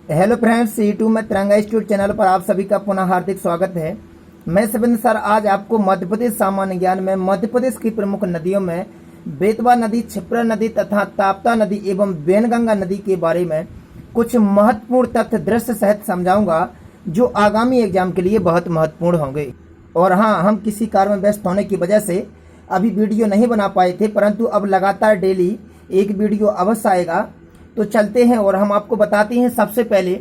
Hello friends, YouTube में तिरंगा institute channel पर आप सभी का पुनः हार्दिक स्वागत है। मैं शिवेंद्र सर आज आपको मध्य प्रदेश सामान्य ज्ञान में मध्य प्रदेश की प्रमुख नदियों में बेतवा नदी, क्षिप्रा नदी तथा ताप्ता नदी एवं वैनगंगा नदी के बारे में कुछ महत्वपूर्ण तथ्य दृश्य सहित समझाऊंगा जो आगामी एग्जाम के लिए बहुत महत्वपूर्ण होंगे। और हाँ, हम किसी कार्य में व्यस्त होने की वजह से अभी वीडियो नहीं बना पाए थे, परंतु अब लगातार डेली एक वीडियो अवश्य आएगा। तो चलते हैं और हम आपको बताते हैं सबसे पहले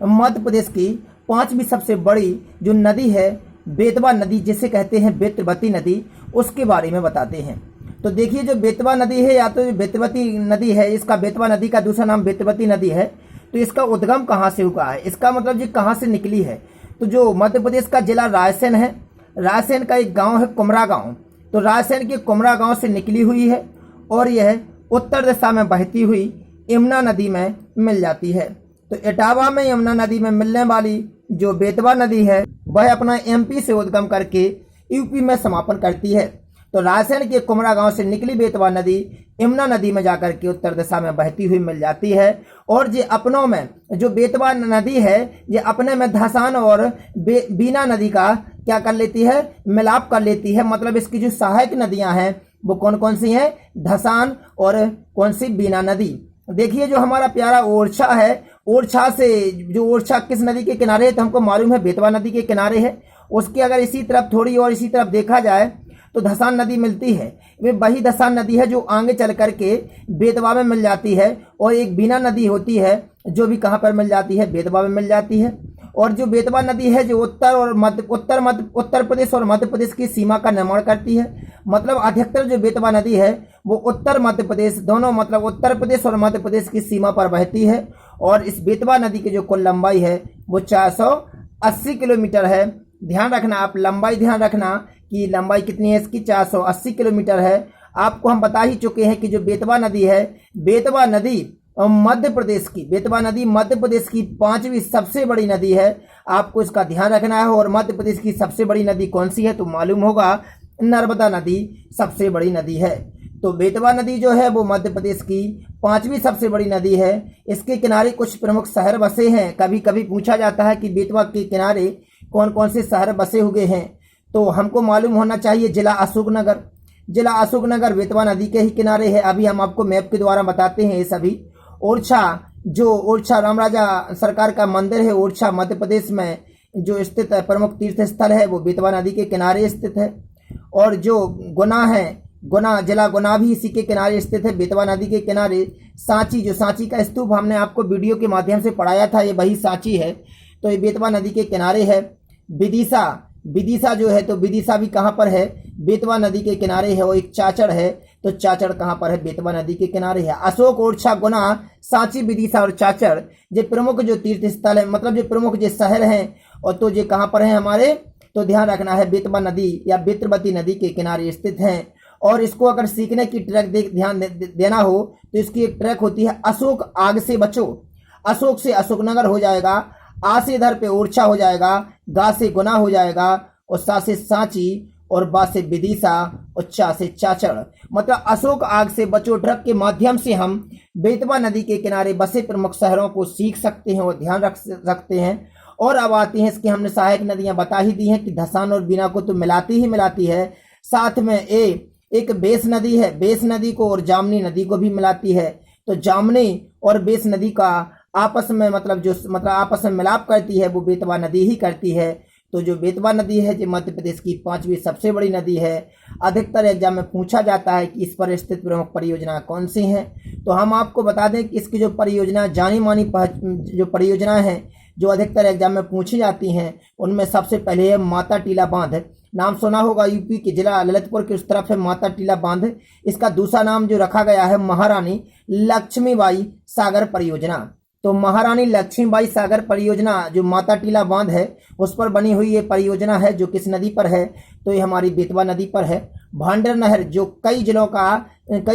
मध्य प्रदेश की पांचवी सबसे बड़ी जो नदी है बेतवा नदी, जिसे कहते हैं बेतवती नदी, उसके बारे में बताते हैं। तो देखिए, जो बेतवा नदी है या तो बेतवती नदी है, इसका बेतवा नदी का दूसरा नाम बेतवती नदी है। तो इसका उद्गम कहाँ से हुआ है, इसका मतलब ये कहाँ से निकली है। तो जो मध्य प्रदेश का जिला रायसेन है, रायसेन का एक गाँव है कुमरा गाँव। तो रायसेन के कुमरा गाँव से निकली हुई है और यह उत्तर दिशा में बहती हुई यमुना नदी में मिल जाती है। तो इटावा में यमुना नदी में मिलने वाली जो बेतवा नदी है वह अपना एमपी से उद्गम करके यूपी में समापन करती है। तो रायसेन के कुमरा गांव से निकली बेतवा नदी यमुना नदी में जाकर के उत्तर दिशा में बहती हुई मिल जाती है। और ये अपनों में जो बेतवा नदी है ये अपने में धसान और बीना नदी का क्या कर लेती है, मिलाप कर लेती है। मतलब इसकी जो सहायक नदियां हैं वो कौन कौन सी हैं, धसान और कौन सी, बीना नदी। देखिए, जो हमारा प्यारा ओरछा है, ओरछा से जो ओरछा किस नदी के किनारे है, तो हमको मालूम है बेतवा नदी के किनारे है। उसके अगर इसी तरफ थोड़ी और इसी तरफ देखा जाए तो धसान नदी मिलती है। वे वही धसान नदी है जो आगे चल करके बेतवा में मिल जाती है। और एक बीना नदी होती है जो भी कहाँ पर मिल जाती है, बेतवा में मिल जाती है। और जो बेतवा नदी है जो उत्तर प्रदेश और मध्य प्रदेश की सीमा का निर्माण करती है। मतलब अधिकतर जो बेतवा नदी है वो उत्तर मध्य प्रदेश दोनों, मतलब उत्तर प्रदेश और मध्य प्रदेश की सीमा पर बहती है। और इस बेतवा नदी की जो कुल लंबाई है वो 480 किलोमीटर है। ध्यान रखना, आप लंबाई ध्यान रखना कि लंबाई कितनी है इसकी, 480 किलोमीटर है। आपको हम बता ही चुके हैं कि जो बेतवा नदी है, बेतवा नदी मध्य प्रदेश की, बेतवा नदी मध्य प्रदेश की पांचवी सबसे बड़ी नदी है। आपको इसका ध्यान रखना है। और मध्य प्रदेश की सबसे बड़ी नदी कौन सी है, तो मालूम होगा नर्मदा नदी सबसे बड़ी नदी है। तो बेतवा नदी जो है वो मध्य प्रदेश की पांचवी सबसे बड़ी नदी है। इसके किनारे कुछ प्रमुख शहर बसे हैं। कभी कभी पूछा जाता है कि बेतवा के किनारे कौन कौन से शहर बसे हुए हैं, तो हमको मालूम होना चाहिए जिला अशोकनगर। जिला अशोकनगर बेतवा नदी के ही किनारे है। अभी हम आपको मैप के द्वारा बताते हैं ये सभी। ओरछा, जो ओरछा रामराजा सरकार का मंदिर है, ओरछा मध्य प्रदेश में जो स्थित है, प्रमुख तीर्थ स्थल है, वो बेतवा नदी के किनारे स्थित है। और जो गुना है, गुना जिला गुना भी इसी के किनारे स्थित है, बेतवा नदी के किनारे। सांची, जो सांची का स्तूप हमने आपको वीडियो के माध्यम से पढ़ाया था, ये वही सांची है। तो ये बेतवा नदी के किनारे है। विदिशा, विदिशा जो है तो विदिशा भी कहाँ पर है, बेतवा नदी के किनारे है। और एक चाचड़ है, तो चाचड़ कहाँ पर है, बेतवा नदी के किनारे है। अशोक, ओरछा, गुना, सांची, विदिशा और चाचड़ ये प्रमुख जो तीर्थ स्थल है, मतलब जो प्रमुख जो शहर हैं, और तो ये कहाँ पर है हमारे, तो ध्यान रखना है बेतवा नदी या बेतवती नदी के किनारे स्थित हैं। और इसको अगर सीखने की ट्रैक ध्यान देना हो तो इसकी एक ट्रैक होती है अशोक आग से बचो। अशोक से अशोकनगर हो जाएगा, आ से इधर पे ओरछा हो जाएगा, गा से गुना हो जाएगा, और सा से सांची, और बा से विदिशा, और चा से चाचड़। मतलब अशोक आग से बचो ट्रक के माध्यम से हम बेतवा नदी के किनारे बसे प्रमुख शहरों को सीख सकते हैं और ध्यान रख सकते हैं। और अब आती हैं इसकी, हमने सहायक नदियां बता ही दी हैं कि धसान और बीना को तो मिलाती ही मिलाती है। साथ में एक बेस नदी है, बेस नदी को और जामनी नदी को भी मिलाती है। तो जामनी और बेस नदी का आपस में मतलब आपस में मिलाप करती है वो बेतवा नदी ही करती है। तो जो बेतवा नदी है जो मध्य प्रदेश की पांचवी सबसे बड़ी नदी है। अधिकतर एग्जाम में पूछा जाता है कि इस पर स्थित प्रमुख परियोजना कौन सी हैं। तो हम आपको बता दें कि इसकी जो परियोजना जानी मानी जो परियोजना है जो अधिकतर एग्जाम में पूछी जाती हैं, उनमें सबसे पहले है माता टीला बांध। नाम सुना होगा, यूपी के जिला ललितपुर की उस तरफ है माता टीला बांध। इसका दूसरा नाम जो रखा गया है महारानी लक्ष्मीबाई सागर परियोजना। तो महारानी लक्ष्मीबाई सागर परियोजना जो माता टीला बांध है उस पर बनी हुई ये परियोजना है, जो किस नदी पर है, तो ये हमारी बेतवा नदी पर है। भांडर नहर जो कई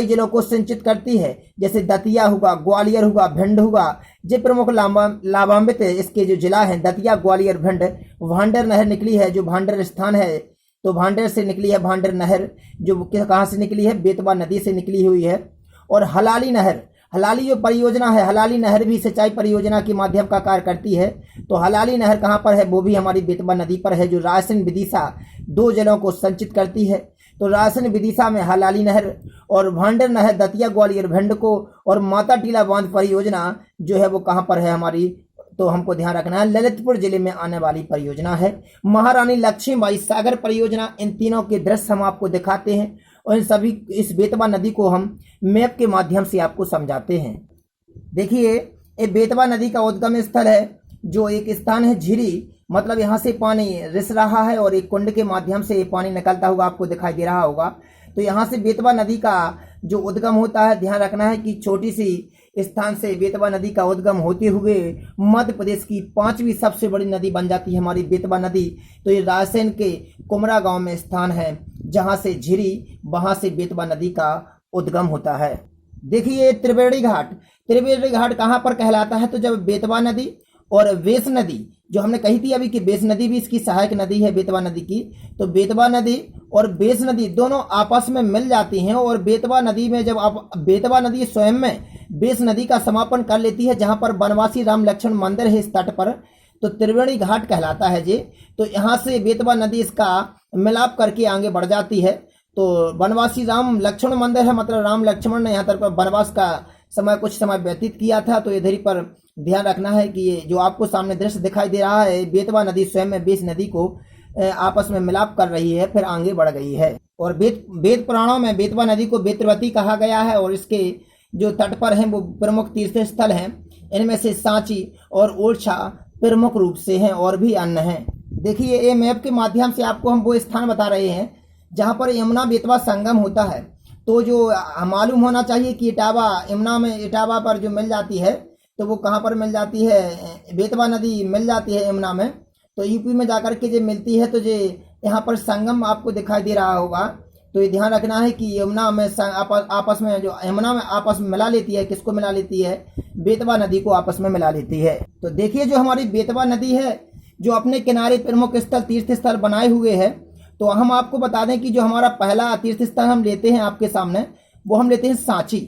जिलों को सिंचित करती है, जैसे दतिया हुआ, ग्वालियर हुआ, भिंड हुआ। ये प्रमुख लाभान्वित इसके जो जिला हैं दतिया, ग्वालियर, भिंड। भांडर नहर निकली है जो भांडर स्थान है, तो भांडर से निकली है भांडर नहर, जो कहाँ से निकली है, बेतवा नदी से निकली हुई है। और हलाली नहर, हलाली जो परियोजना है, हलाली नहर भी सिंचाई परियोजना के माध्यम का कार्य करती है। तो हलाली नहर कहाँ पर है, वो भी हमारी बेतवा नदी पर है, जो रायसेन विदिशा 2 जिलों को संचित करती है। तो रायसेन विदिशा में हलाली नहर और भांडर नहर दतिया ग्वालियर भिंड को, और माता टीला बांध परियोजना जो है वो कहाँ पर है हमारी, तो हमको ध्यान रखना है ललितपुर जिले में आने वाली परियोजना है। महारानी लक्ष्मीबाई सागर परियोजना, इन तीनों के दृश्य हम आपको दिखाते हैं और इन सभी इस बेतवा नदी को हम मैप के माध्यम से आपको समझाते हैं। देखिए ये बेतवा नदी का उद्गम स्थल है, जो एक स्थान है झिरी, मतलब यहाँ से पानी रिस रहा है और एक कुंड के माध्यम से ये पानी निकलता हुआ आपको दिखाई दे रहा होगा। तो यहाँ से बेतवा नदी का जो उद्गम होता है, ध्यान रखना है कि छोटी सी स्थान से बेतवा नदी का उद्गम होते हुए मध्य प्रदेश की 5वीं सबसे बड़ी नदी बन जाती है हमारी बेतवा नदी। तो ये रायसेन के कुमरा गांव में स्थान है, जहां से झिरी, वहां से बेतवा नदी का उद्गम होता है। देखिए त्रिवेणी घाट, त्रिवेणी घाट कहाँ पर कहलाता है, तो जब बेतवा नदी और वेस नदी, जो हमने कही थी अभी कि बेस नदी भी इसकी सहायक नदी है बेतवा नदी की, तो बेतवा नदी और बेस नदी दोनों आपस में मिल जाती हैं। और बेतवा नदी में जब आप बेतवा नदी स्वयं में बेस नदी का समापन कर लेती है, जहां पर बनवासी राम लक्ष्मण मंदिर है इस तट पर, तो त्रिवेणी घाट कहलाता है जी। तो यहाँ से बेतवा नदी इसका मिलाप करके आगे बढ़ जाती है। तो बनवासी राम लक्ष्मण मंदिर है, मतलब राम लक्ष्मण ने यहाँ पर बनवास का समय कुछ समय व्यतीत किया था। तो इधर पर ध्यान रखना है कि ये जो आपको सामने दृश्य दिखाई दे रहा है, बेतवा नदी स्वयं में बेस नदी को आपस में मिलाप कर रही है, फिर आगे बढ़ गई है। और वेद पुराणों में बेतवा नदी को बेतवती कहा गया है, और इसके जो तट पर हैं वो प्रमुख तीर्थ स्थल हैं। इनमें से सांची और ओरछा प्रमुख रूप से हैं, और भी अन्य हैं। देखिए ये मैप के माध्यम से आपको हम वो स्थान बता रहे हैं जहाँ पर यमुना बेतवा संगम होता है। तो जो मालूम होना चाहिए कि इटावा, यमुना में इटावा पर जो मिल जाती है, तो वो कहाँ पर मिल जाती है, बेतवा नदी मिल जाती है यमुना में। तो यूपी में जाकर के जो मिलती है, तो जो यहाँ पर संगम आपको दिखाई दे रहा होगा। तो ये ध्यान रखना है कि यमुना में आपस में जो यमुना में आपस में मिला लेती है, किसको मिला लेती है, बेतवा नदी को आपस में मिला लेती है। तो देखिए जो हमारी बेतवा नदी है, जो अपने किनारे प्रमुख स्थल तीर्थ स्थल बनाए हुए है। तो हम आपको बता दें कि जो हमारा पहला तीर्थ स्थल हम लेते हैं आपके सामने, वो हम लेते हैं सांची।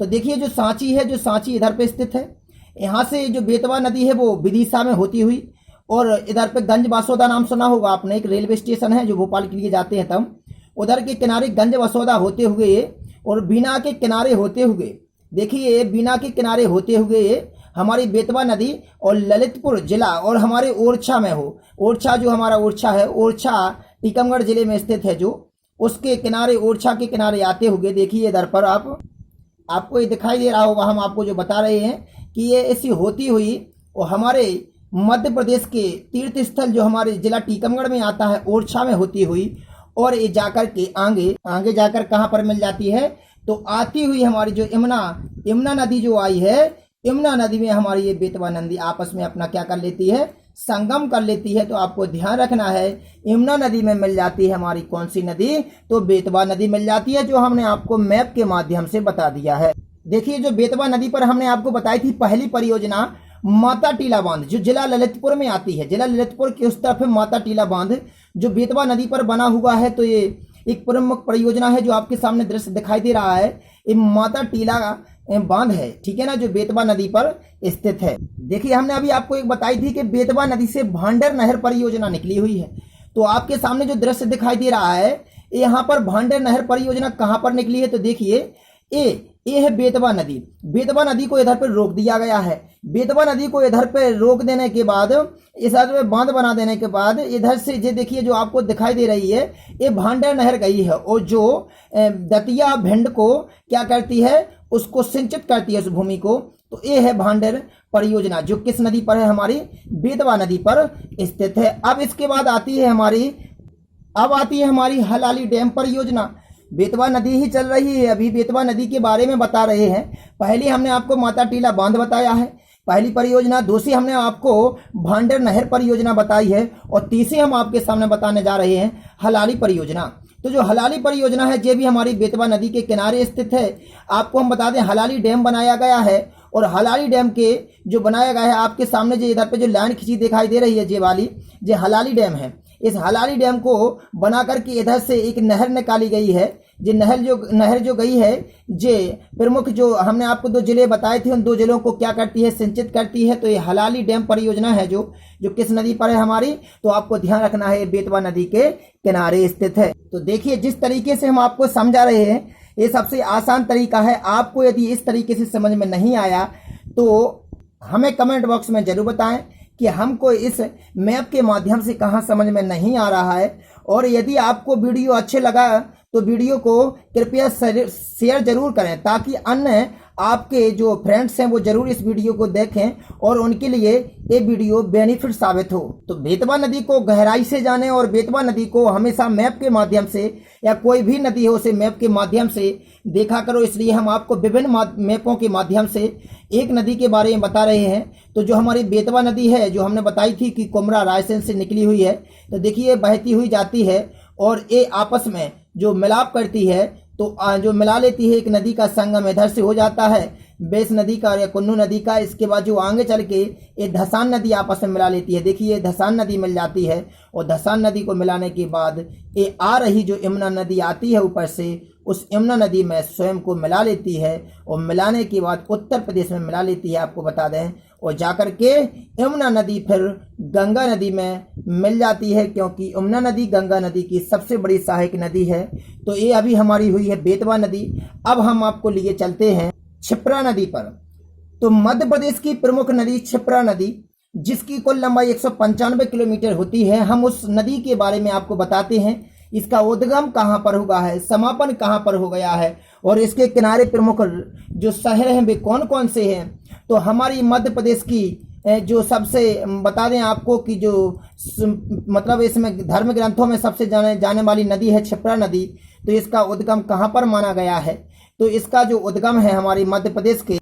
तो देखिए जो सांची है, जो सांची इधर पे स्थित है। यहाँ से जो बेतवा नदी है वो विदिशा में होती हुई, और इधर पे गंज बसोदा नाम सुना होगा आपने, एक रेलवे स्टेशन है जो भोपाल के लिए जाते हैं तब, उधर के किनारे गंज बसोदा होते हुए और बीना के किनारे होते हुए, देखिए बीना के किनारे होते हुए हमारी बेतवा नदी और ललितपुर जिला और हमारे ओरछा में हो, ओरछा जो हमारा ओरछा है, ओरछा टीकमगढ़ जिले में स्थित है, जो उसके किनारे ओरछा के किनारे आते हुए देखिए इधर पर आपको ये दिखाई दे रहा होगा। हम आपको जो बता रहे हैं कि ये ऐसी होती हुई और हमारे मध्य प्रदेश के तीर्थ स्थल जो हमारे जिला टीकमगढ़ में आता है, ओरछा में होती हुई, और ये जाकर के आगे जाकर कहाँ पर मिल जाती है, तो आती हुई हमारी जो यमुना नदी जो आई है, यमुना नदी में हमारी ये बेतवा नदी आपस में अपना क्या कर लेती है, संगम कर लेती है। तो आपको ध्यान रखना है यमुना नदी में मिल जाती है हमारी कौन सी नदी, तो बेतवा नदी मिल जाती है, जो हमने आपको मैप के माध्यम से बता दिया है। देखिए जो बेतवा नदी पर हमने आपको बताई थी पहली परियोजना माता टीला बांध, जो जिला ललितपुर में आती है, जिला ललितपुर के उस तरफ है माता टीला बांध, जो बेतवा नदी पर बना हुआ है। तो ये एक प्रमुख परियोजना है जो आपके सामने दृश्य दिखाई दे रहा है, ये माता टीला बांध है, ठीक है ना, जो बेतवा नदी पर स्थित है। देखिए हमने अभी आपको एक बताई थी कि बेतवा नदी से भांडर नहर परियोजना निकली हुई है। तो आपके सामने जो दृश्य दिखाई दे रहा है, यहाँ पर भांडर नहर परियोजना कहाँ पर निकली है, तो देखिए ये है बेतवा नदी। बेतवा नदी को इधर पर रोक दिया गया है। बेतवा नदी को इधर पे रोक देने के बाद, इस में बांध बना देने के बाद, इधर से ये देखिए जो आपको दिखाई दे रही है, ये भांडर नहर गई है, और जो दतिया भिंड को क्या करती है, उसको सिंचित करती है उस भूमि को। तो ये है भांडर परियोजना, जो किस नदी पर है, हमारी बेतवा नदी पर स्थित है। अब इसके बाद आती है हमारी हलाली डैम परियोजना। बेतवा नदी ही चल रही है, अभी बेतवा नदी के बारे में बता रहे हैं। पहली हमने आपको माता टीला बांध बताया है, पहली परियोजना। दूसरी हमने आपको भांडर नहर परियोजना बताई है, और तीसरी हम आपके सामने बताने जा रहे हैं हलाली परियोजना। तो जो हलाली परियोजना है, ये भी हमारी बेतवा नदी के किनारे स्थित है। आपको हम बता दें हलाली डैम बनाया गया है, और हलाली डैम के जो बनाया गया है, आपके सामने जो इधर पे जो लाइन खींची दिखाई दे रही है, ये वाली जो हलाली डैम है, इस हलाली डैम को बना करके इधर से एक नहर निकाली गई है, जे नहर जो गई है, जे प्रमुख जो हमने आपको 2 जिले बताए थे, उन 2 जिलों को क्या करती है, सिंचित करती है। तो ये हलाली डैम परियोजना है जो किस नदी पर है हमारी, तो आपको ध्यान रखना है, बेतवा नदी के किनारे स्थित है। तो देखिए जिस तरीके से हम आपको समझा रहे हैं, ये सबसे आसान तरीका है। आपको यदि इस तरीके से समझ में नहीं आया तो हमें कमेंट बॉक्स में जरूर बताएं कि हमको इस मैप के माध्यम से कहाँ समझ में नहीं आ रहा है। और यदि आपको वीडियो अच्छे लगा तो वीडियो को कृपया शेयर जरूर करें, ताकि अन्य आपके जो फ्रेंड्स हैं वो जरूर इस वीडियो को देखें और उनके लिए ये वीडियो बेनिफिट साबित हो। तो बेतवा नदी को गहराई से जानें और बेतवा नदी को हमेशा मैप के माध्यम से, या कोई भी नदी हो उसे मैप के माध्यम से देखा करो। इसलिए हम आपको विभिन्न मैपों के माध्यम से एक नदी के बारे में बता रहे हैं। तो जो हमारी बेतवा नदी है, जो हमने बताई थी कि कुमरा रायसेन से निकली हुई है, तो देखिए बहती हुई जाती है और ये आपस में जो मिलाप करती है, तो जो मिला लेती है, एक नदी का संगम इधर से हो जाता है बेस नदी का या कुन्नू नदी का। इसके बाद जो आगे चल के ये धसान नदी आपस में मिला लेती है। देखिए धसान नदी मिल जाती है और धसान नदी को मिलाने के बाद ये आ रही जो यमुना नदी आती है ऊपर से, उस यमुना नदी में स्वयं को मिला लेती है और मिलाने के बाद उत्तर प्रदेश में मिला लेती है, आपको बता दें। और जाकर के यमुना नदी फिर गंगा नदी में मिल जाती है, क्योंकि यमुना नदी गंगा नदी की सबसे बड़ी सहायक नदी है। तो ये अभी हमारी हुई है बेतवा नदी। अब हम आपको लिए चलते हैं क्षिप्रा नदी पर। तो मध्य प्रदेश की प्रमुख नदी क्षिप्रा नदी, जिसकी कुल लंबाई 195 किलोमीटर होती है। हम उस नदी के बारे में आपको बताते हैं, इसका उद्गम कहाँ पर हुआ है, समापन कहाँ पर हो गया है, और इसके किनारे प्रमुख जो शहर हैं वे कौन कौन से हैं। तो हमारी मध्य प्रदेश की जो सबसे बता दें आपको कि जो मतलब इसमें धर्म ग्रंथों में सबसे जाने वाली नदी है क्षिप्रा नदी। तो इसका उद्गम कहाँ पर माना गया है, तो इसका जो उद्गम है हमारी मध्य प्रदेश के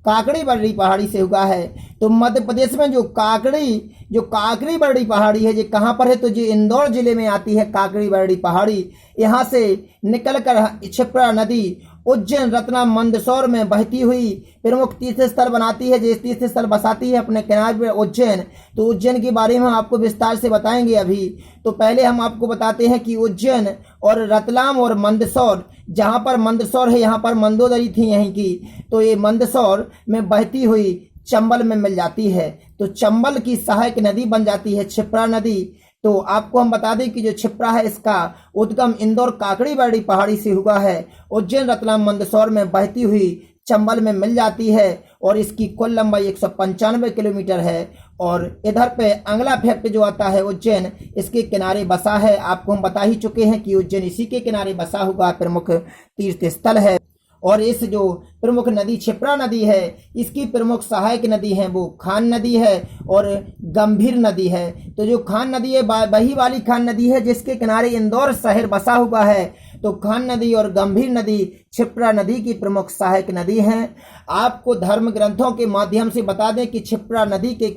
काकड़ी बरड़ी पहाड़ी से हुआ है। तो मध्य प्रदेश में जो काकड़ी बरड़ी पहाड़ी है, ये कहाँ पर है, तो ये इंदौर जिले में आती है काकड़ी बरड़ी पहाड़ी। यहाँ से निकलकर क्षिप्रा नदी उज्जैन रत्ना मंदसौर में बहती हुई प्रमुख तीर्थ स्थल बनाती है, जो तीर्थ स्थल बसाती है अपने किनारे पर उज्जैन। तो उज्जैन के बारे में हम आपको विस्तार से बताएंगे अभी। तो पहले हम आपको बताते हैं कि उज्जैन और रतलाम और मंदसौर, जहाँ पर मंदसौर है यहाँ पर मंदोदरी थी यहीं की, तो ये मंदसौर में बहती हुई चंबल में मिल जाती है। तो चंबल की सहायक नदी बन जाती है क्षिप्रा नदी। तो आपको हम बता दें कि जो क्षिप्रा है इसका उद्गम इंदौर काकड़ी बरड़ी पहाड़ी से हुआ है, उज्जैन रतलाम मंदसौर में बहती हुई चंबल में मिल जाती है और इसकी कुल लंबाई 195 किलोमीटर है। और इधर पे अगला फैक्ट जो आता है उज्जैन, इसके किनारे बसा है। आपको हम बता ही चुके हैं कि उज्जैन इसी के किनारे बसा हुआ प्रमुख तीर्थ स्थल है। और इस जो प्रमुख नदी क्षिप्रा नदी है, इसकी प्रमुख सहायक नदी है वो खान नदी है और गंभीर नदी है। तो जो खान नदी है वही वाली खान नदी है जिसके किनारे इंदौर शहर बसा हुआ है। तो खान नदी और गंभीर नदी क्षिप्रा नदी की प्रमुख सहायक नदी हैं। आपको धर्म ग्रंथों के माध्यम से बता दें कि क्षिप्रा नदी के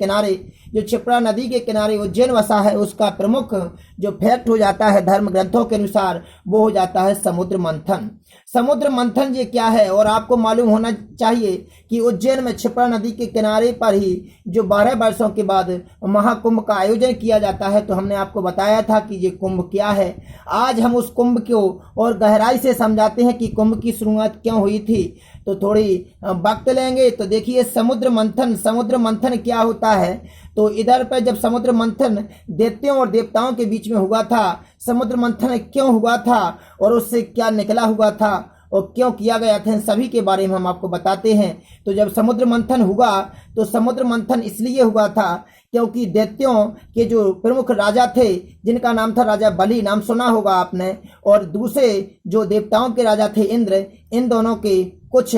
किनारे उज्जैन बसा है, उसका प्रमुख जो फैक्ट हो जाता है धर्म ग्रंथों के अनुसार, वो हो जाता है समुद्र मंथन। समुद्र मंथन ये क्या है, और आपको मालूम होना चाहिए कि उज्जैन में क्षिप्रा नदी के किनारे पर ही जो 12 वर्षों के बाद महाकुंभ का आयोजन किया जाता है। तो हमने आपको बताया था कि ये कुंभ क्या है। आज हम उस कुंभ को और गहराई से समझाते हैं कि कुंभ की शुरुआत क्यों हुई थी। तो थोड़ी वक्त लेंगे। तो देखिए समुद्र मंथन क्या होता है। तो इधर पर जब समुद्र मंथन दैत्यों और देवताओं के बीच में हुआ था, समुद्र मंथन क्यों हुआ था और उससे क्या निकला हुआ था और क्यों किया गया था, सभी के बारे में हम आपको बताते हैं। तो जब समुद्र मंथन हुआ तो समुद्र मंथन इसलिए हुआ था क्योंकि दैत्यों के जो प्रमुख राजा थे, जिनका नाम था राजा बलि, नाम सुना होगा आपने, और दूसरे जो देवताओं के राजा थे इंद्र, इन दोनों के कुछ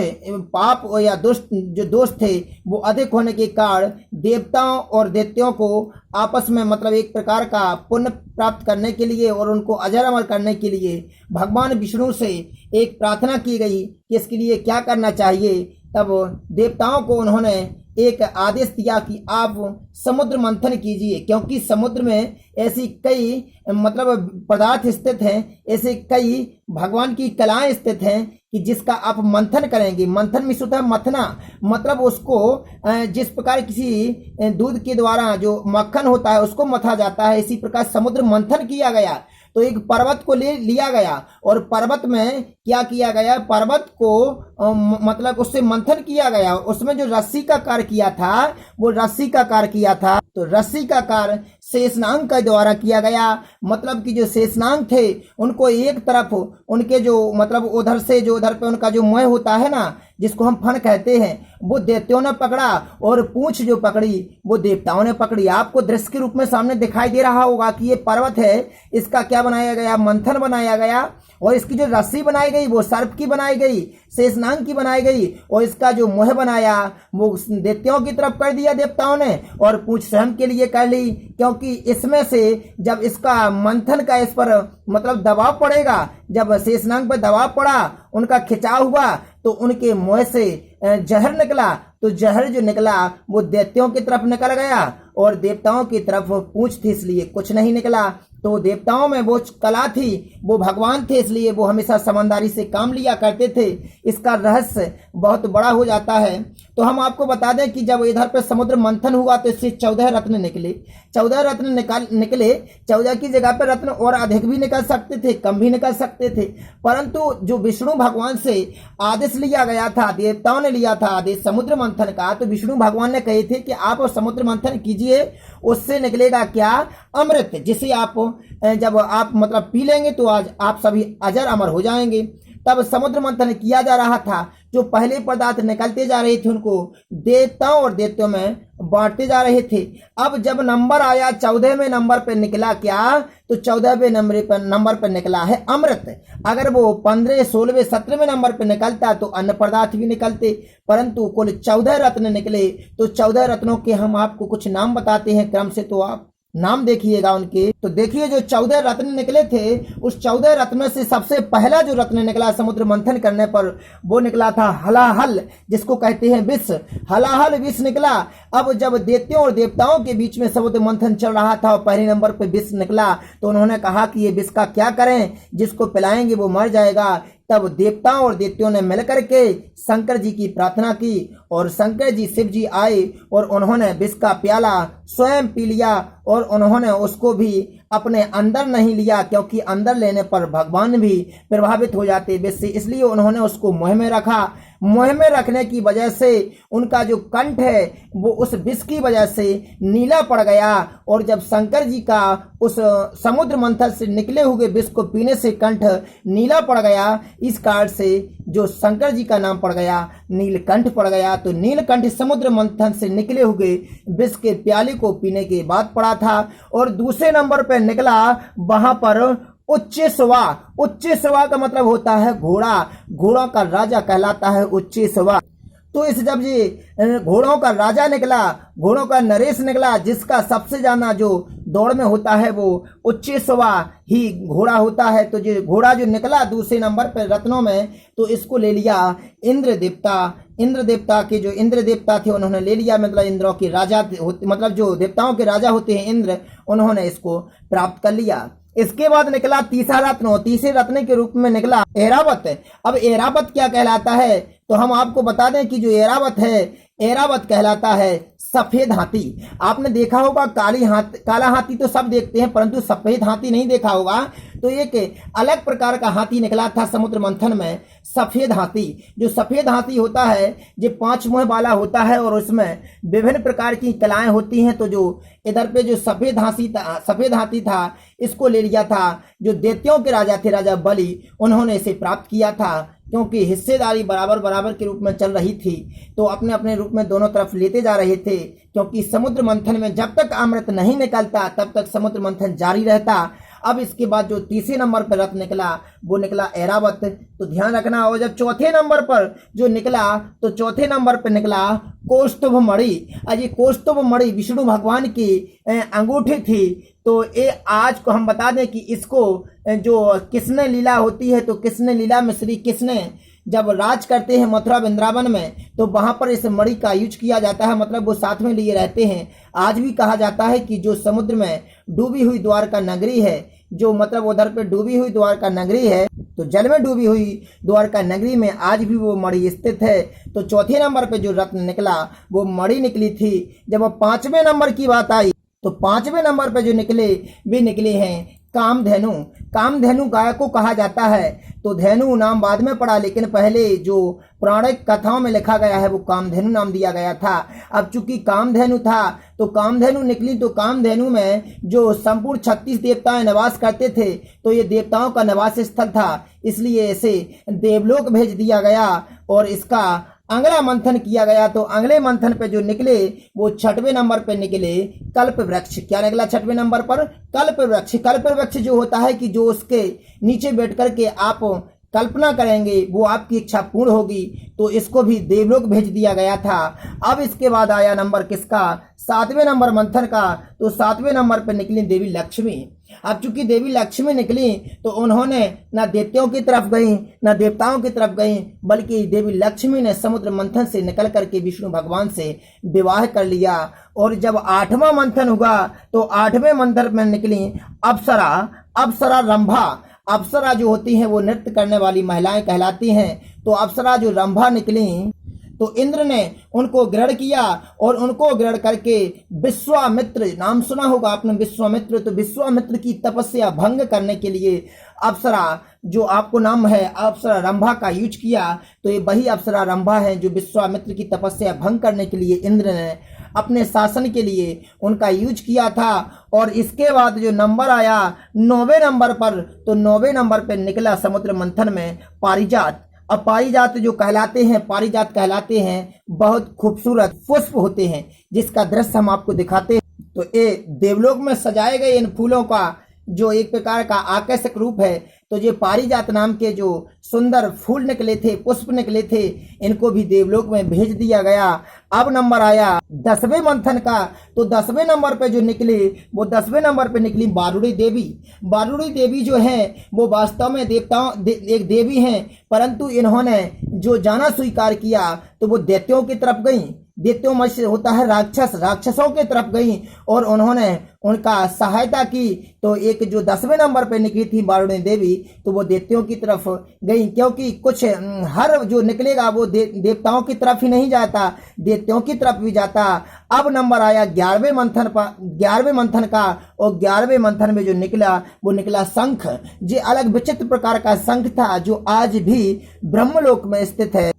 पाप या दोष थे वो अधिक होने के कारण देवताओं और दैत्यों को आपस में मतलब एक प्रकार का पुण्य प्राप्त करने के लिए और उनको अजर अमर करने के लिए भगवान विष्णु से एक प्रार्थना की गई कि इसके लिए क्या करना चाहिए। तब देवताओं को उन्होंने एक आदेश दिया कि आप समुद्र मंथन कीजिए, क्योंकि समुद्र में ऐसी कई मतलब पदार्थ स्थित हैं, ऐसे कई भगवान की कलाएं स्थित हैं कि जिसका आप मंथन करेंगे। मंथन में होता है मथना, मतलब उसको जिस प्रकार किसी दूध के द्वारा जो मक्खन होता है उसको मथा जाता है, इसी प्रकार समुद्र मंथन किया गया। तो एक पर्वत को ले लिया गया और पर्वत में क्या किया गया, पर्वत को मतलब उससे मंथन किया गया। उसमें जो रस्सी का कार्य किया था वो रस्सी का कार्य किया था, तो रस्सी का कार्य शेषनाग के द्वारा किया गया। मतलब कि जो शेषनाग थे उनको एक तरफ उनके जो मतलब उधर से जो उधर पे उनका जो मुंह होता है ना, जिसको हम फन कहते हैं, वो दैत्यों ने पकड़ा और पूंछ जो पकड़ी वो देवताओं ने पकड़ी। आपको दृश्य के रूप में सामने दिखाई दे रहा होगा कि ये पर्वत है, इसका क्या बनाया गया, मंथन बनाया गया और इसकी जो रस्सी बनाई गई वो सर्प की बनाई गई, शेषनाग की बनाई गई और इसका जो मुंह बनाया वो दैत्यों की तरफ कर दिया देवताओं ने और पूंछ स्वयं के लिए कर ली, क्योंकि इसमें से जब इसका मंथन का इस पर मतलब दबाव पड़ेगा, जब शेषनाग पर दबाव पड़ा, उनका खिंचाव हुआ तो उनके मुंह से जहर निकला, तो जहर जो निकला वो दैत्यों की तरफ निकल गया और देवताओं की तरफ पूंछ थी इसलिए कुछ नहीं निकला। तो देवताओं में वो कला थी, वो भगवान थे, इसलिए वो हमेशा समझदारी से काम लिया करते थे। इसका रहस्य बहुत बड़ा हो जाता है। तो हम आपको बता दें कि जब इधर पे समुद्र मंथन हुआ तो इससे 14 रत्न निकले। 14 रत्न निकले। 14 की जगह पर रत्न और अधिक भी निकल सकते थे, कम भी निकल सकते थे, परंतु जो विष्णु भगवान से आदेश लिया गया था, देवताओं ने लिया था आदेश समुद्र मंथन का, तो विष्णु भगवान ने कहे थे कि आप समुद्र मंथन कीजिए, उससे निकलेगा क्या, अमृत, जिसे आप जब आप मतलब पी लेंगे तो आज आप सभी अजर अमर हो जाएंगे। तब समुद्र मंथन किया जा रहा था। जो पहले पदार्थ निकलते जा रहे थे उनको देवताओं और दैत्यों में बांटते जा रहे थे। अब जब नंबर आया 14वें नंबर पे निकला क्या, तो 14वें नंबर पे निकला है अमृत। अगर वो 15, 16, 17वें नंबर पे निकलता तो अन्य पदार्थ भी निकलते, परंतु कुल 14 रत्न निकले। तो 14 रत्नों के हम आपको कुछ नाम बताते हैं क्रम से, तो आप नाम देखिएगा उनके। तो देखिए जो 14 रत्न निकले थे, उस 14 रत्नों से सबसे पहला जो रत्न निकला समुद्र मंथन करने पर वो निकला था हलाहल, जिसको कहते हैं विष। हलाहल विष निकला। अब जब दैत्यों और देवताओं के बीच में समुद्र मंथन चल रहा था और पहले नंबर पर विष निकला, तो उन्होंने कहा कि ये विष का क्या करें, जिसको पिलाएंगे वो मर जाएगा। तब देवताओं और दैत्यों ने मिलकर के शंकर जी की प्रार्थना की और शंकर जी, शिव जी आए और उन्होंने विष का प्याला स्वयं पी लिया और उन्होंने उसको भी अपने अंदर नहीं लिया, क्योंकि अंदर लेने पर भगवान भी प्रभावित हो जाते विष से, इसलिए उन्होंने उसको मुंह में रखा। मुंह में रखने की वजह से उनका जो कंठ है वो उस विष की वजह से नीला पड़ गया और जब शंकर जी का उस समुद्र मंथन से निकले हुए विष को पीने से कंठ नीला पड़ गया, इस कारण से जो शंकर जी का नाम पड़ गया नीलकंठ पड़ गया। तो नीलकंठ समुद्र मंथन से निकले हुए विष के प्याले को पीने के बाद पड़ा था। और दूसरे नंबर पर निकला वहां पर उच्चेश्वा। उच्चेश्वा का मतलब होता है घोड़ा, घोड़ों का राजा कहलाता है उच्चेश्वा। तो इस जब ये घोड़ों का राजा निकला, घोड़ों का नरेश निकला, जिसका सबसे ज्यादा जो दौड़ में होता है वो उच्चेश्वा ही घोड़ा होता है। तो जो घोड़ा जो निकला दूसरे नंबर पर रत्नों में, तो इसको ले लिया इंद्र देवता। इंद्र देवता के जो इंद्र देवता थे उन्होंने ले लिया, मतलब इंद्रों के राजा, मतलब जो देवताओं के राजा होते हैं इंद्र, उन्होंने इसको प्राप्त कर लिया। इसके बाद निकला तीसरा रत्न। तीसरे रत्न के रूप में निकला ऐरावत। अब ऐरावत क्या कहलाता है, तो हम आपको बता दें कि जो ऐरावत है, ऐरावत कहलाता है सफेद हाथी। आपने देखा होगा काला हाथी तो सब देखते हैं, परंतु सफेद हाथी नहीं देखा होगा। तो एक अलग प्रकार का हाथी निकला था समुद्र मंथन में, सफेद हाथी। जो सफेद हाथी होता है जो 5 मुंह वाला होता है और उसमें विभिन्न प्रकार की कलाएं होती हैं। तो जो इधर पे जो सफेद हाथी था, इसको ले लिया था जो दैत्यों के राजा थे, राजा बलि, उन्होंने इसे प्राप्त किया था। क्योंकि हिस्सेदारी बराबर बराबर के रूप में चल रही थी, तो अपने अपने रूप में दोनों तरफ लेते जा रहे थे। क्योंकि समुद्र मंथन में जब तक अमृत नहीं निकलता तब तक समुद्र मंथन जारी रहता। अब इसके बाद जो तीसरे नंबर पर रत्न निकला वो निकला ऐरावत। तो ध्यान रखना। और जब चौथे नंबर पर जो निकला, तो चौथे नंबर पर निकला कौस्तुभ मणि। अजी कौस्तुभ मणि विष्णु भगवान की अंगूठी थी। तो ये आज को हम बता दें कि इसको जो कृष्ण लीला होती है, तो कृष्ण लीला में श्री कृष्ण जब राज करते हैं मथुरा वृंदावन में, तो वहां पर इस मणि का यूज किया जाता है, मतलब वो साथ में लिए रहते हैं। आज भी कहा जाता है कि जो समुद्र में डूबी हुई द्वारका नगरी है, जो मतलब उधर पे डूबी हुई द्वारका नगरी है, तो जल में डूबी हुई द्वारका नगरी में आज भी वो मणि स्थित है। तो चौथे नंबर पे जो रत्न निकला वो मणि निकली थी। जब 5वें नंबर की बात आई, तो 5वें नंबर पे जो निकले वे निकले हैं कामधेनु। कामधेनु गाय को कहा जाता है। तो धेनु नाम बाद में पड़ा, लेकिन पहले जो पौराणिक कथाओं में लिखा गया है वो कामधेनु नाम दिया गया था। अब चूंकि कामधेनु था तो कामधेनु निकली, तो कामधेनु में जो संपूर्ण 36 देवताएं निवास करते थे, तो ये देवताओं का निवास स्थल था, इसलिए इसे देवलोक भेज दिया गया और इसका अगला मंथन किया गया। तो अगले मंथन पे जो निकले वो 6वें नंबर पे निकले कल्प वृक्ष। क्या निकला 6वें नंबर पर? कल्प वृक्ष। कल्प वृक्ष जो होता है कि जो उसके नीचे बैठ करके आप कल्पना करेंगे वो आपकी इच्छा पूर्ण होगी, तो इसको भी देवलोक भेज दिया गया था। अब इसके बाद आया नंबर किसका? 7वें नंबर मंथन का। तो 7वें नंबर पर निकली देवी लक्ष्मी। अब चूंकि देवी लक्ष्मी निकली तो उन्होंने न दैत्यों की तरफ गई न देवताओं की तरफ गई, बल्कि देवी लक्ष्मी ने समुद्र मंथन से निकल करके विष्णु भगवान से विवाह कर लिया। और जब 8वां मंथन हुआ तो 8वें मंथन में निकली अप्सरा। अप्सरा रंभा। अप्सरा जो होती हैं वो नृत्य करने वाली महिलाएं कहलाती हैं। तो अप्सरा जो रंभा निकली तो इंद्र ने उनको ग्रहण किया और उनको ग्रहण करके विश्वामित्र, नाम सुना होगा आपने विश्वामित्र, तो विश्वामित्र की तपस्या भंग करने के लिए अप्सरा जो आपको नाम है अप्सरा रंभा का यूज किया। तो ये वही अप्सरा रंभा है जो विश्वामित्र की तपस्या भंग करने के लिए इंद्र ने अपने शासन के लिए उनका यूज किया था। और इसके बाद जो नंबर आया 9वें नंबर पर, तो 9वें नंबर पर निकला समुद्र मंथन में पारिजात। अब पारिजात जो कहलाते हैं, पारिजात कहलाते हैं बहुत खूबसूरत पुष्प होते हैं, जिसका दृश्य हम आपको दिखाते हैं। तो ये देवलोक में सजाए गए इन फूलों का जो एक प्रकार का आकर्षक रूप है। तो ये पारिजात नाम के जो सुंदर फूल निकले थे, पुष्प निकले थे, इनको भी देवलोक में भेज दिया गया। अब नंबर आया 10वें मंथन का। तो 10वें नंबर पे जो निकली वो 10वें नंबर पे निकली बारुड़ी देवी। बारुड़ी देवी जो है वो वास्तव में एक देवी हैं, परंतु इन्होंने जो जाना स्वीकार किया तो वो दैत्यों की तरफ गई। दैत्यों में से होता है राक्षस, राक्षसों की तरफ गई और उन्होंने उनका सहायता की। तो एक जो 10वें नंबर पे निकली थी बारुणी देवी, तो वो दैत्यों की तरफ गई, क्योंकि कुछ हर जो निकलेगा वो देवताओं की तरफ ही नहीं जाता, दैत्यों की तरफ भी जाता। अब नंबर आया 11वें मंथन पर, 11वें मंथन का। और 11वें मंथन में जो निकला वो निकला शंख। ये अलग विचित्र प्रकार का शंख था जो आज भी ब्रह्मलोक में स्थित है।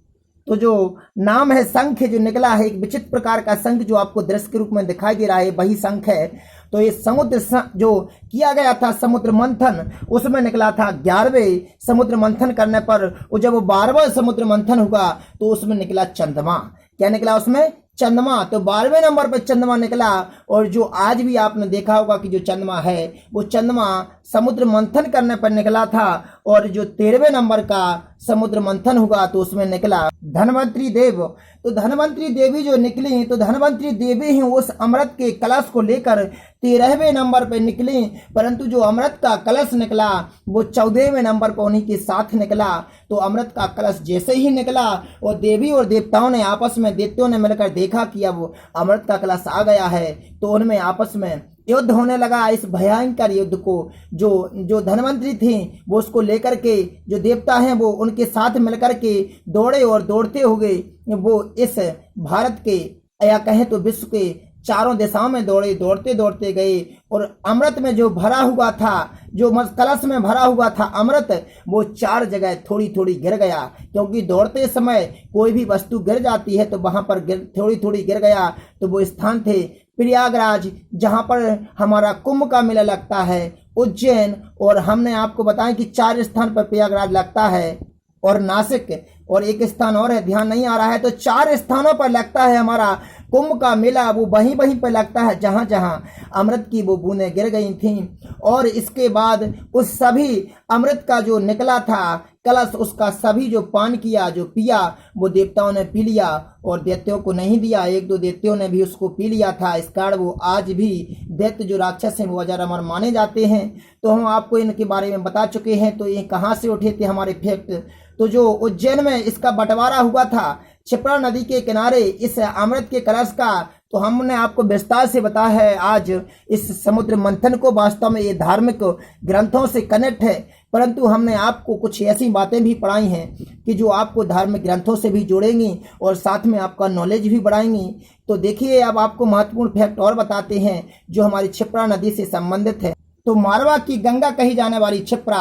तो जो नाम है शंख जो निकला है, एक विचित्र प्रकार का शंख जो आपको दृश्य के रूप में दिखाई दे रहा है, वही शंख है। तो ये समुद्र जो किया गया था समुद्र मंथन, उसमें निकला था 11वें समुद्र मंथन करने पर। और जब 12वां समुद्र मंथन हुआ तो उसमें निकला चंद्रमा। क्या निकला उसमें? चंद्रमा। तो 12वें नंबर पर चंद्रमा निकला। और जो आज भी आपने देखा होगा कि जो चंद्रमा है वो चंद्रमा समुद्र मंथन करने पर निकला था। और जो 13वें नंबर का समुद्र मंथन हुआ तो उसमें निकला धनवंतरी देव। तो धनवंतरी देवी जो निकली, तो धनवंतरी देवी ही उस अमृत के कलश को लेकर 13वें नंबर पर निकली, परंतु जो अमृत का कलश निकला वो 14वें नंबर पर उन्हीं के साथ निकला। तो अमृत का कलश जैसे ही निकला और देवी और देवताओं ने आपस में, दैत्यों ने मिलकर देखा कि अब अमृत का कलश आ गया है, तो उनमें आपस में युद्ध होने लगा। इस भयंकर युद्ध को जो धनवंतरी थी वो उसको लेकर के जो देवता हैं वो उनके साथ मिलकर के दौड़े और दौड़ते हुए वो इस भारत के या कहें तो विश्व के चारों दिशाओं में दौड़े, दौड़ते दौड़ते गए। और अमृत में जो भरा हुआ था, जो कलश में भरा हुआ था अमृत, वो 4 जगह थोड़ी थोड़ी गिर गया, क्योंकि दौड़ते समय कोई भी वस्तु गिर जाती है तो वहां पर थोड़ी थोड़ी गिर गया। तो वो स्थान थे प्रयागराज, जहां पर हमारा कुंभ का मेला लगता है, उज्जैन, और हमने आपको बताया कि 4 स्थान पर प्रयागराज लगता है, और नासिक, और एक स्थान और है ध्यान नहीं आ रहा है। तो 4 स्थानों पर लगता है हमारा कुंभ का मेला। वो वहीं वहीं पर लगता है जहां जहां अमृत की वो बूंदें गिर गई थीं। और इसके बाद उस सभी अमृत का जो निकला था कलश, उसका सभी जो पान किया, जो पिया, वो देवताओं ने पी लिया और दैत्यों को नहीं दिया। 1-2 दैत्यों ने भी उसको पी लिया था। इस कारण वो आज भी दैत्य जो राक्षस हैं वो अजर अमर माने जाते हैं। तो हम आपको इनके बारे में बता चुके हैं। तो ये कहाँ से उठे थे हमारे फैक्ट? तो जो उज्जैन में इसका बंटवारा हुआ था क्षिप्रा नदी के किनारे इस अमृत के कलश का, तो हमने आपको विस्तार से बताया है आज इस समुद्र मंथन को। वास्तव में ये धार्मिक ग्रंथों से कनेक्ट है, परंतु हमने आपको कुछ ऐसी बातें भी पढ़ाई हैं कि जो आपको धार्मिक ग्रंथों से भी जोड़ेंगी और साथ में आपका नॉलेज भी बढ़ाएंगी। तो देखिए अब आपको महत्वपूर्ण फैक्ट और बताते हैं जो हमारी क्षिप्रा नदी से संबंधित है। तो मारवा की गंगा कही जाने वाली क्षिप्रा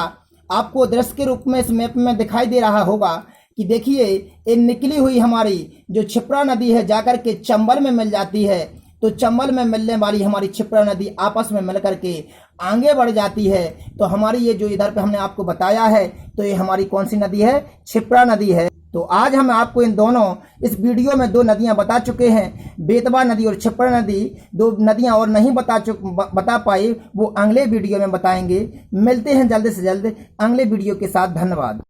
आपको दृश्य के रूप में इस मैप में दिखाई दे रहा होगा कि देखिए ये निकली हुई हमारी जो क्षिप्रा नदी है जाकर के चंबल में मिल जाती है। तो चंबल में मिलने वाली हमारी क्षिप्रा नदी आपस में मिल करके आगे बढ़ जाती है। तो हमारी ये जो इधर पे हमने आपको बताया है तो ये हमारी कौन सी नदी है, क्षिप्रा नदी है। तो आज हम आपको इन दोनों इस वीडियो में दो नदियां बता चुके हैं, बेतवा नदी और क्षिप्रा नदी। दो नदियां और नहीं बता पाए, वो अगले वीडियो में बताएंगे। मिलते हैं जल्द से जल्द अगले वीडियो के साथ। धन्यवाद।